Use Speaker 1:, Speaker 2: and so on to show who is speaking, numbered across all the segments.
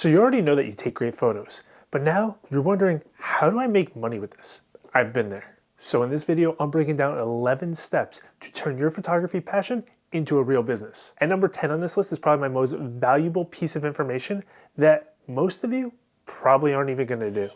Speaker 1: So you already know that you take great photos, but now you're wondering, how do I make money with this? I've been there. So in this video, I'm breaking down 11 steps to turn your photography passion into a real business. And number 10 on this list is probably my most valuable piece of information that most of you probably aren't even gonna do.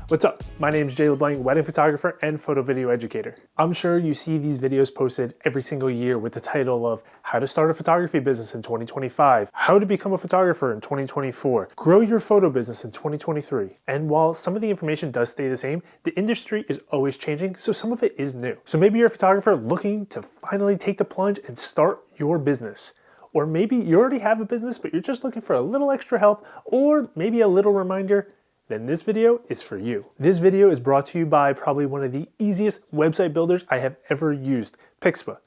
Speaker 1: What's up? My name is Jay LeBlanc, wedding photographer and photo video educator. I'm sure you see these videos posted every single year with the title of How to Start a Photography Business in 2025, How to Become a Photographer in 2024, Grow Your Photo Business in 2023. And while some of the information does stay the same, the industry is always changing, so some of it is new. So maybe you're a photographer looking to finally take the plunge and start your business. Or maybe you already have a business, but you're just looking for a little extra help, or maybe a little reminder. Then this video is for you. This video is brought to you by probably one of the easiest website builders I have ever used, Pixpa.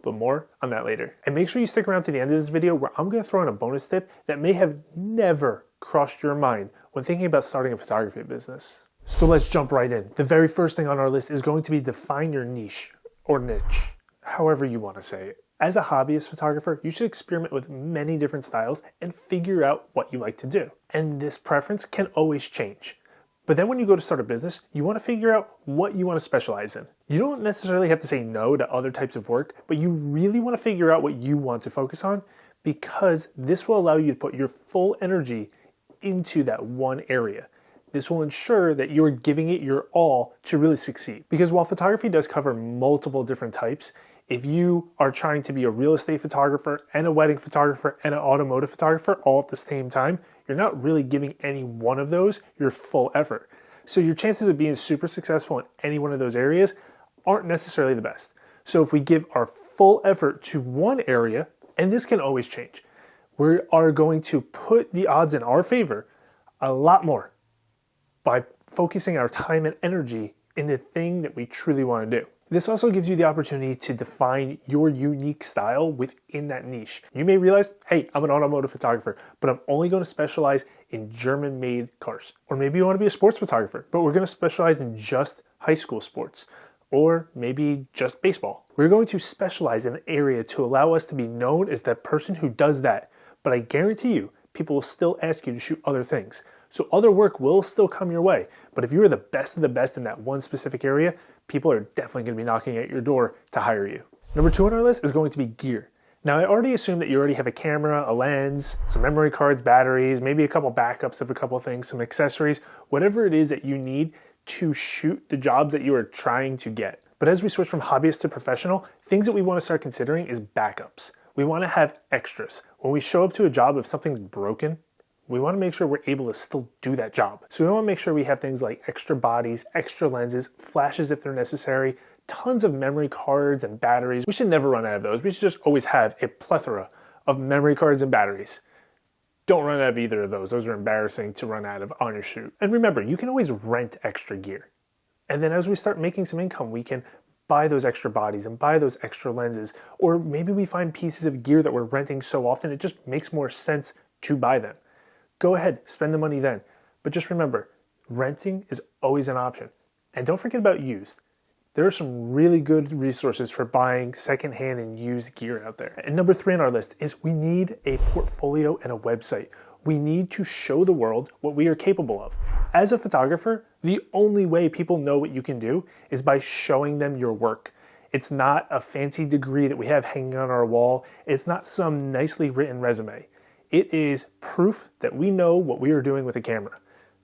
Speaker 1: But more on that later. And make sure you stick around to the end of this video where I'm gonna throw in a bonus tip that may have never crossed your mind when thinking about starting a photography business. So let's jump right in. The very first thing on our list is going to be define your niche or niche, however you wanna say it. As a hobbyist photographer, you should experiment with many different styles and figure out what you like to do. And this preference can always change. But then when you go to start a business, you want to figure out what you want to specialize in. You don't necessarily have to say no to other types of work, but you really want to figure out what you want to focus on, because this will allow you to put your full energy into that one area. This will ensure that you're giving it your all to really succeed. Because while photography does cover multiple different types, if you are trying to be a real estate photographer and a wedding photographer and an automotive photographer all at the same time, you're not really giving any one of those your full effort. So your chances of being super successful in any one of those areas aren't necessarily the best. So if we give our full effort to one area, and this can always change, we are going to put the odds in our favor a lot more by focusing our time and energy in the thing that we truly want to do. This also gives you the opportunity to define your unique style within that niche. You may realize, hey, I'm an automotive photographer, but I'm only going to specialize in German-made cars. Or maybe you want to be a sports photographer, but we're going to specialize in just high school sports. Or maybe just baseball. We're going to specialize in an area to allow us to be known as that person who does that. But I guarantee you, people will still ask you to shoot other things. So other work will still come your way. But if you're the best of the best in that one specific area, people are definitely going to be knocking at your door to hire you. Number 2 on our list is going to be gear. Now, I already assume that you already have a camera, a lens, some memory cards, batteries, maybe a couple backups of a couple of things, some accessories, whatever it is that you need to shoot the jobs that you are trying to get. But as we switch from hobbyist to professional, things that we want to start considering is backups. We want to have extras. When we show up to a job, if something's broken, we want to make sure we're able to still do that job. So we want to make sure we have things like extra bodies, extra lenses, flashes if they're necessary, tons of memory cards and batteries. We should never run out of those. We should just always have a plethora of memory cards and batteries. Don't run out of either of those. Those are embarrassing to run out of on your shoot. And remember, you can always rent extra gear. And then as we start making some income, we can buy those extra bodies and buy those extra lenses. Or maybe we find pieces of gear that we're renting so often, it just makes more sense to buy them. Go ahead, spend the money then. But just remember, renting is always an option. And don't forget about used. There are some really good resources for buying secondhand and used gear out there. And number 3 on our list is we need a portfolio and a website. We need to show the world what we are capable of. As a photographer, the only way people know what you can do is by showing them your work. It's not a fancy degree that we have hanging on our wall. It's not some nicely written resume. It is proof that we know what we are doing with a camera.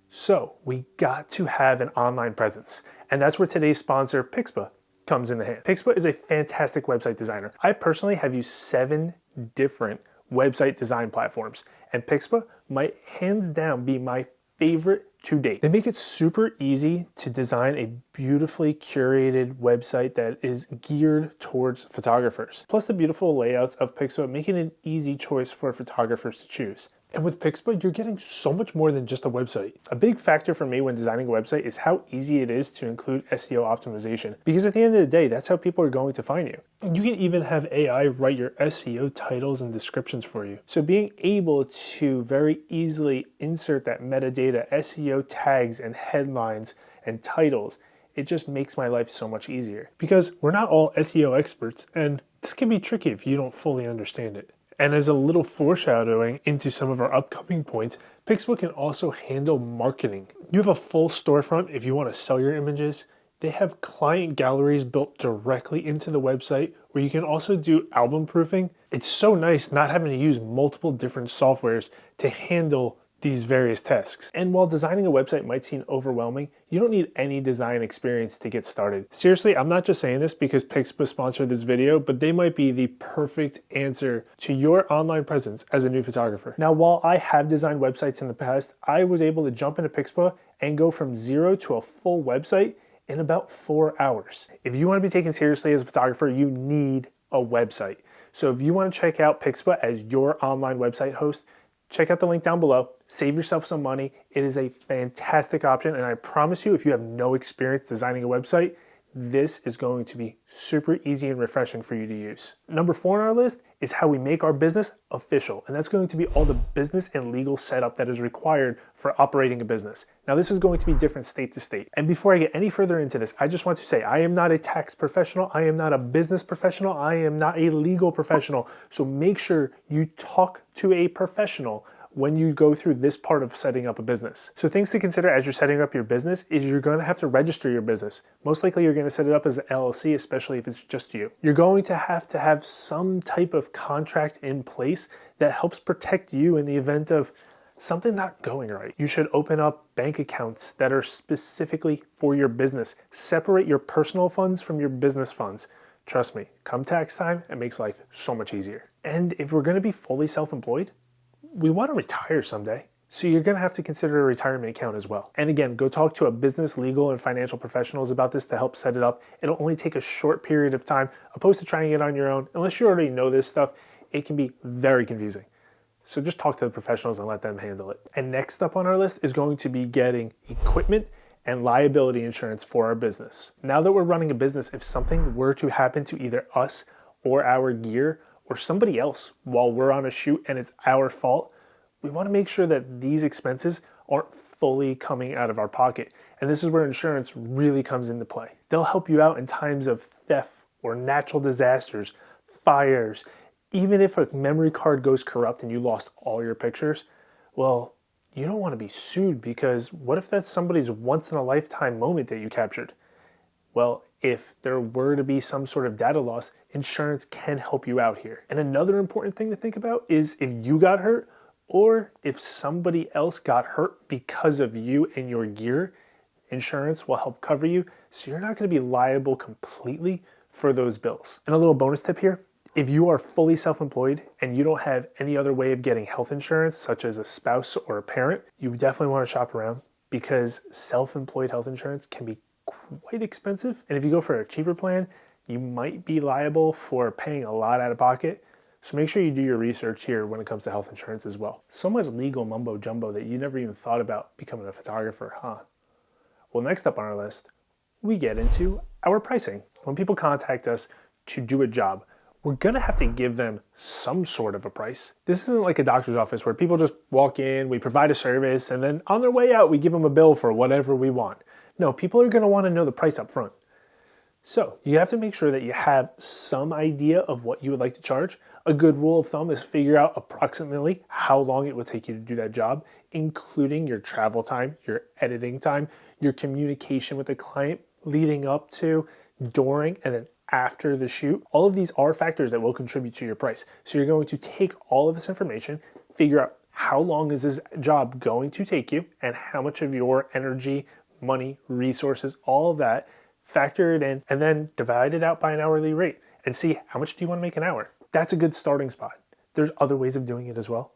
Speaker 1: So we got to have an online presence. And that's where today's sponsor, Pixpa, comes into hand. Pixpa is a fantastic website designer. I personally have used 7 different website design platforms, and Pixpa might hands down be my favorite to date. They make it super easy to design a beautifully curated website that is geared towards photographers. Plus the beautiful layouts of Pixpa make it an easy choice for photographers to choose. And with Pixpa, you're getting so much more than just a website. A big factor for me when designing a website is how easy it is to include SEO optimization. Because at the end of the day, that's how people are going to find you. You can even have AI write your SEO titles and descriptions for you. So being able to very easily insert that metadata, SEO tags and headlines and titles, it just makes my life so much easier. Because we're not all SEO experts, and This can be tricky if you don't fully understand it. And as a little foreshadowing into some of our upcoming points, Pixbo can also handle marketing. You have a full storefront if you want to sell your images. They have client galleries built directly into the website where you can also do album proofing. It's so nice not having to use multiple different softwares to handle these various tasks. And while designing a website might seem overwhelming, you don't need any design experience to get started. Seriously, I'm not just saying this because Pixbo sponsored this video, but they might be the perfect answer to your online presence as a new photographer. Now, while I have designed websites in the past, I was able to jump into Pixbo and go from zero to a full website in about 4 hours. If you want to be taken seriously as a photographer, you need a website. So if you want to check out Pixbo as your online website host, check out the link down below. Save yourself some money. It is a fantastic option, and I promise you, if you have no experience designing a website, this is going to be super easy and refreshing for you to use. Number 4 on our list is how we make our business official, and that's going to be all the business and legal setup that is required for operating a business. Now, this is going to be different state to state. And before I get any further into this, I just want to say I am not a tax professional, I am not a business professional, I am not a legal professional. So make sure you talk to a professional when you go through this part of setting up a business. So things to consider as you're setting up your business is you're going to have to register your business. Most likely you're going to set it up as an LLC, especially if it's just you. You're going to have some type of contract in place that helps protect you in the event of something not going right. You should open up bank accounts that are specifically for your business. Separate your personal funds from your business funds. Trust me, come tax time, it makes life so much easier. And if we're going to be fully self-employed, we want to retire someday. So you're going to have to consider a retirement account as well. And again, go talk to a business, legal, and financial professionals about this to help set it up. It'll only take a short period of time, opposed to trying it on your own. Unless you already know this stuff, it can be very confusing. So just talk to the professionals and let them handle it. And next up on our list is going to be getting equipment and liability insurance for our business. Now that we're running a business, if something were to happen to either us or our gear, or somebody else while we're on a shoot and it's our fault, we want to make sure that these expenses aren't fully coming out of our pocket. And this is where insurance really comes into play. They'll help you out in times of theft or natural disasters, fires. Even if a memory card goes corrupt and you lost all your pictures, well, you don't want to be sued because what if that's somebody's once in a lifetime moment that you captured? Well, if there were to be some sort of data loss, insurance can help you out here. And another important thing to think about is if you got hurt or if somebody else got hurt because of you and your gear, insurance will help cover you. So you're not going to be liable completely for those bills. And a little bonus tip here, if you are fully self-employed and you don't have any other way of getting health insurance, such as a spouse or a parent, you definitely want to shop around because self-employed health insurance can be quite expensive. And if you go for a cheaper plan, you might be liable for paying a lot out of pocket. So make sure you do your research here when it comes to health insurance as well. So much legal mumbo jumbo that you never even thought about becoming a photographer, huh? Well, next up on our list, we get into our pricing. When people contact us to do a job, we're gonna have to give them some sort of a price. This isn't like a doctor's office where people just walk in, we provide a service, and then on their way out, we give them a bill for whatever we want. No, people are going to want to know the price up front. So you have to make sure that you have some idea of what you would like to charge. A good rule of thumb is figure out approximately how long it will take you to do that job, including your travel time, your editing time, your communication with the client leading up to, during, and then after the shoot. All of these are factors that will contribute to your price. So you're going to take all of this information, figure out how long is this job going to take you, and how much of your energy, money, resources, all of that, factor it in, and then divide it out by an hourly rate and see how much do you want to make an hour. That's a good starting spot. There's other ways of doing it as well,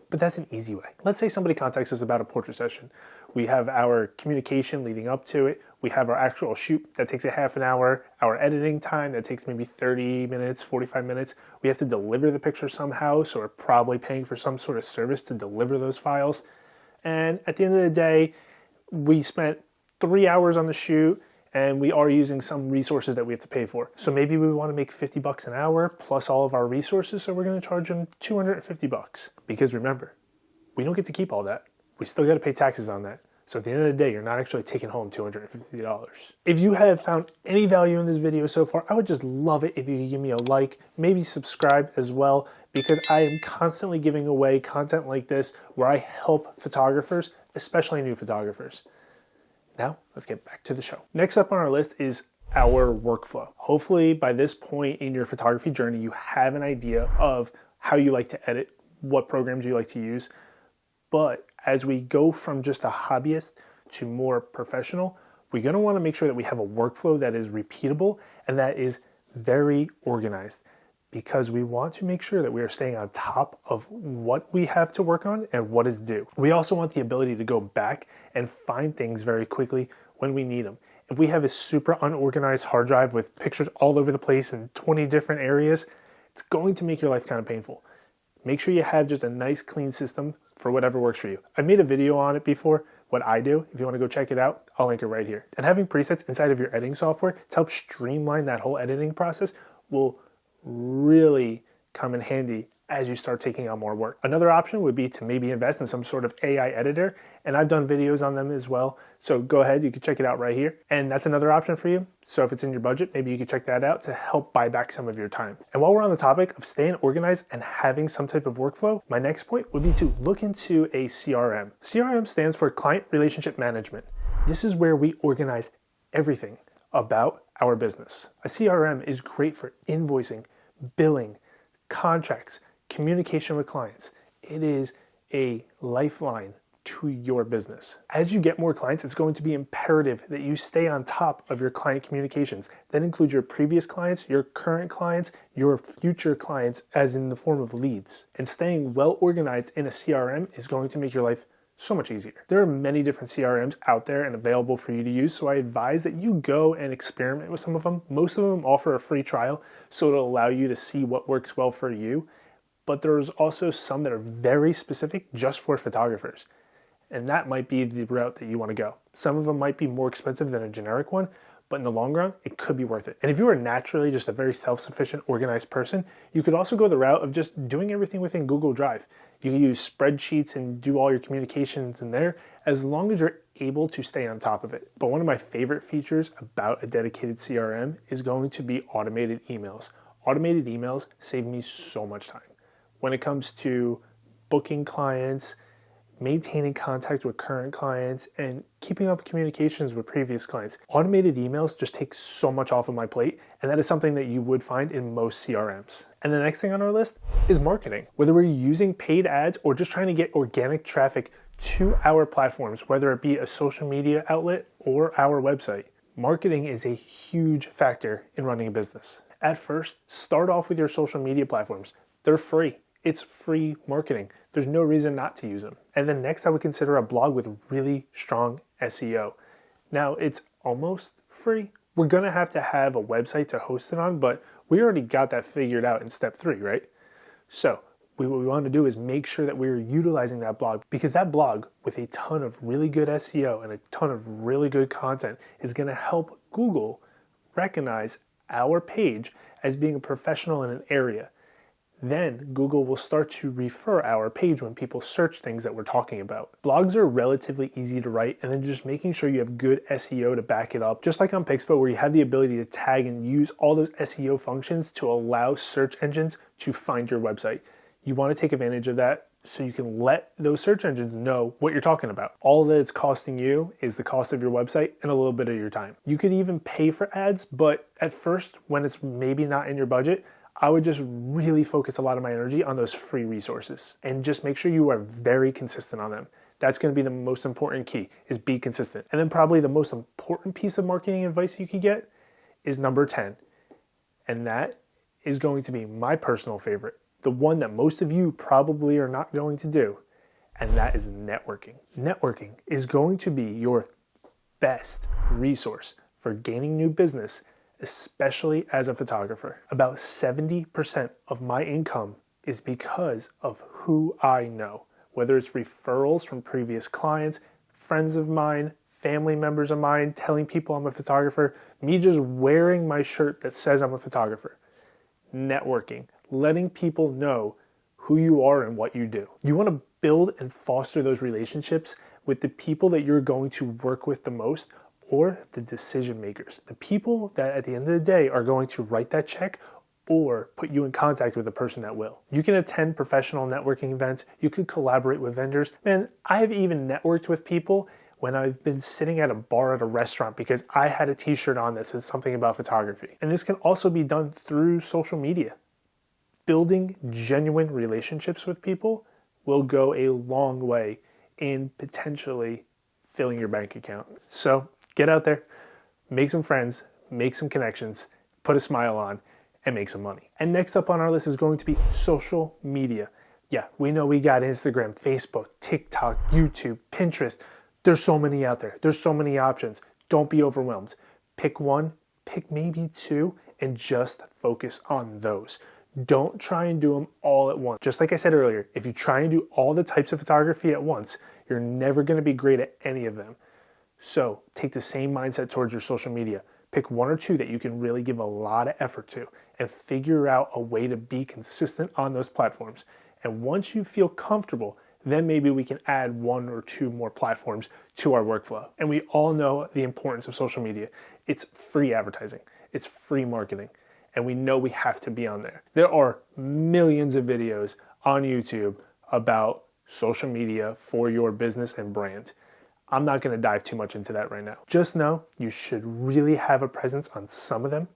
Speaker 1: but that's an easy way. Let's say somebody contacts us about a portrait session. We have our communication leading up to it. We have our actual shoot that takes a half an hour, our editing time that takes maybe 30 minutes, 45 minutes. We have to deliver the picture somehow, so we're probably paying for some sort of service to deliver those files. And at the end of the day, we spent 3 hours on the shoot and we are using some resources that we have to pay for. So maybe we want to make $50 an hour plus all of our resources. So we're going to charge them $250 because remember, we don't get to keep all that. We still got to pay taxes on that. So at the end of the day, you're not actually taking home $250. If you have found any value in this video so far, I would just love it if you could give me a like, maybe subscribe as well, because I am constantly giving away content like this where I help photographers, especially new photographers. Now, let's get back to the show. Next up on our list is our workflow. Hopefully by this point in your photography journey, you have an idea of how you like to edit, what programs you like to use. But as we go from just a hobbyist to more professional, we're going to want to make sure that we have a workflow that is repeatable and that is very organized, because we want to make sure that we are staying on top of what we have to work on and what is due. We also want the ability to go back and find things very quickly when we need them. If we have a super unorganized hard drive with pictures all over the place in 20 different areas, it's going to make your life kind of painful. Make sure you have just a nice clean system for whatever works for you. I made a video on it before, what I do. If you want to go check it out, I'll link it right here. And having presets inside of your editing software to help streamline that whole editing process will really come in handy as you start taking on more work. Another option would be to maybe invest in some sort of AI editor, and I've done videos on them as well. So go ahead, you can check it out right here. And that's another option for you. So if it's in your budget, maybe you can check that out to help buy back some of your time. And while we're on the topic of staying organized and having some type of workflow, my next point would be to look into a CRM. CRM stands for Client Relationship Management. This is where we organize everything about our business. A CRM is great for invoicing, billing, contracts, communication with clients. It is a lifeline to your business. As you get more clients, it's going to be imperative that you stay on top of your client communications. That includes your previous clients, your current clients, your future clients, as in the form of leads. And staying well organized in a CRM is going to make your life so much easier. There are many different CRMs out there and available for you to use, so I advise that you go and experiment with some of them. Most of them offer a free trial, so it'll allow you to see what works well for you. But there's also some that are very specific just for photographers. And that might be the route that you want to go. Some of them might be more expensive than a generic one, but in the long run, it could be worth it. And if you are naturally just a very self-sufficient, organized person, you could also go the route of just doing everything within Google Drive. You can use spreadsheets and do all your communications in there, as long as you're able to stay on top of it. But one of my favorite features about a dedicated CRM is going to be automated emails. Automated emails save me so much time. When it comes to booking clients, maintaining contact with current clients, and keeping up communications with previous clients. Automated emails just take so much off of my plate, and that is something that you would find in most CRMs. And the next thing on our list is marketing. Whether we're using paid ads or just trying to get organic traffic to our platforms, whether it be a social media outlet or our website, marketing is a huge factor in running a business. At first, start off with your social media platforms. They're free. It's free marketing. There's no reason not to use them. And then next, I would consider a blog with really strong SEO. Now, it's almost free. We're going to have a website to host it on, but we already got that figured out in step 3, right? So what we want to do is make sure that we're utilizing that blog, because that blog with a ton of really good SEO and a ton of really good content is going to help Google recognize our page as being a professional in an area. Then Google will start to refer our page when people search things that we're talking about. Blogs are relatively easy to write, and then just making sure you have good SEO to back it up. Just like on Pixpo, where you have the ability to tag and use all those SEO functions to allow search engines to find your website. You want to take advantage of that so you can let those search engines know what you're talking about. All that it's costing you is the cost of your website and a little bit of your time. You could even pay for ads, but at first, when it's maybe not in your budget, I would just really focus a lot of my energy on those free resources and just make sure you are very consistent on them. That's going to be the most important key, is be consistent. And then probably the most important piece of marketing advice you can get is number 10. And that is going to be my personal favorite, the one that most of you probably are not going to do, and that is networking. Networking is going to be your best resource for gaining new business, especially as a photographer. About 70% of my income is because of who I know, whether it's referrals from previous clients, friends of mine, family members of mine telling people I'm a photographer, me just wearing my shirt that says I'm a photographer. Networking, letting people know who you are and what you do. You want to build and foster those relationships with the people that you're going to work with the most, or the decision makers, the people that at the end of the day are going to write that check or put you in contact with the person that will. You can attend professional networking events. You can collaborate with vendors. Man, I have even networked with people when I've been sitting at a bar at a restaurant because I had a t-shirt on that says something about photography. And this can also be done through social media. Building genuine relationships with people will go a long way in potentially filling your bank account. So get out there, make some friends, make some connections, put a smile on, and make some money. And next up on our list is going to be social media. Yeah, we know we got Instagram, Facebook, TikTok, YouTube, Pinterest. There's so many out there. There's so many options. Don't be overwhelmed. Pick one, pick maybe two, and just focus on those. Don't try and do them all at once. Just like I said earlier, if you try and do all the types of photography at once, you're never going to be great at any of them. So take the same mindset towards your social media. Pick one or two that you can really give a lot of effort to and figure out a way to be consistent on those platforms. And once you feel comfortable, then maybe we can add one or two more platforms to our workflow. And we all know the importance of social media. It's free advertising. It's free marketing. And we know we have to be on there. There are millions of videos on YouTube about social media for your business and brand. I'm not going to dive too much into that right now. Just know you should really have a presence on some of them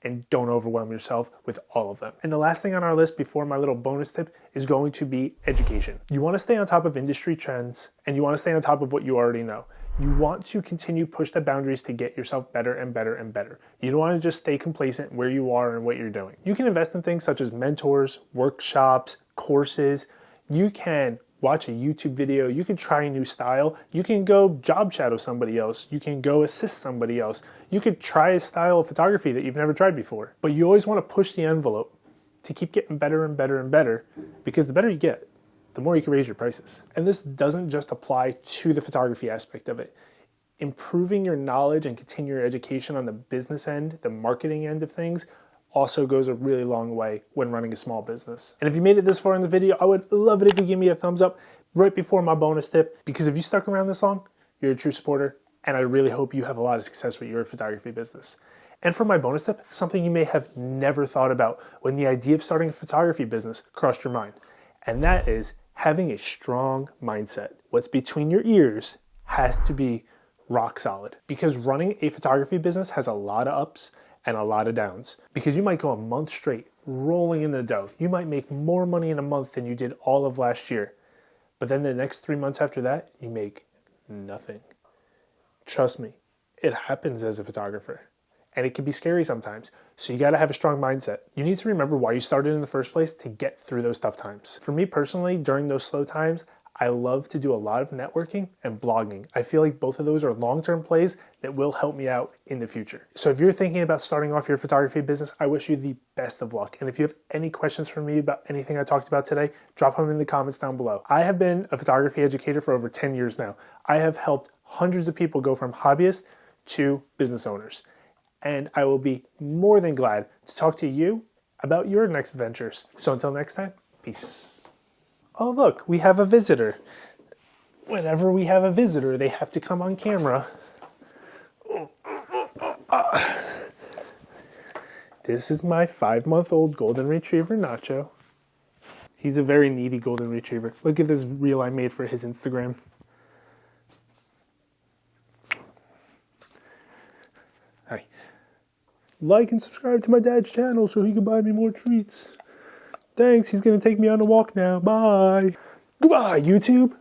Speaker 1: and don't overwhelm yourself with all of them. And the last thing on our list before my little bonus tip is going to be education. You want to stay on top of industry trends and you want to stay on top of what you already know. You want to continue push the boundaries to get yourself better and better and better. You don't want to just stay complacent where you are and what you're doing. You can invest in things such as mentors, workshops, courses. You can watch a YouTube video, you can try a new style, you can go job shadow somebody else, you can go assist somebody else, you could try a style of photography that you've never tried before. But you always want to push the envelope to keep getting better and better and better, because the better you get, the more you can raise your prices. And this doesn't just apply to the photography aspect of it. Improving your knowledge and continue your education on the business end, the marketing end of things, also goes a really long way when running a small business. And if you made it this far in the video, I would love it if you give me a thumbs up right before my bonus tip, because if you stuck around this long, you're a true supporter, and I really hope you have a lot of success with your photography business. And for my bonus tip, something you may have never thought about when the idea of starting a photography business crossed your mind, and that is having a strong mindset. What's between your ears has to be rock solid, because running a photography business has a lot of ups and a lot of downs, because you might go a month straight rolling in the dough. You might make more money in a month than you did all of last year. But then the next 3 months after that, you make nothing. Trust me, it happens as a photographer. And it can be scary sometimes. So you gotta have a strong mindset. You need to remember why you started in the first place to get through those tough times. For me personally, during those slow times, I love to do a lot of networking and blogging. I feel like both of those are long-term plays that will help me out in the future. So if you're thinking about starting off your photography business, I wish you the best of luck. And if you have any questions for me about anything I talked about today, drop them in the comments down below. I have been a photography educator for over 10 years now. I have helped hundreds of people go from hobbyists to business owners. And I will be more than glad to talk to you about your next ventures. So until next time, peace. Oh look, we have a visitor. Whenever we have a visitor, they have to come on camera. This is my 5-month-old golden retriever, Nacho. He's a very needy golden retriever. Look at this reel I made for his Instagram. Hi. Like and subscribe to my dad's channel so he can buy me more treats. Thanks, he's gonna take me on a walk now. Bye. Goodbye, YouTube.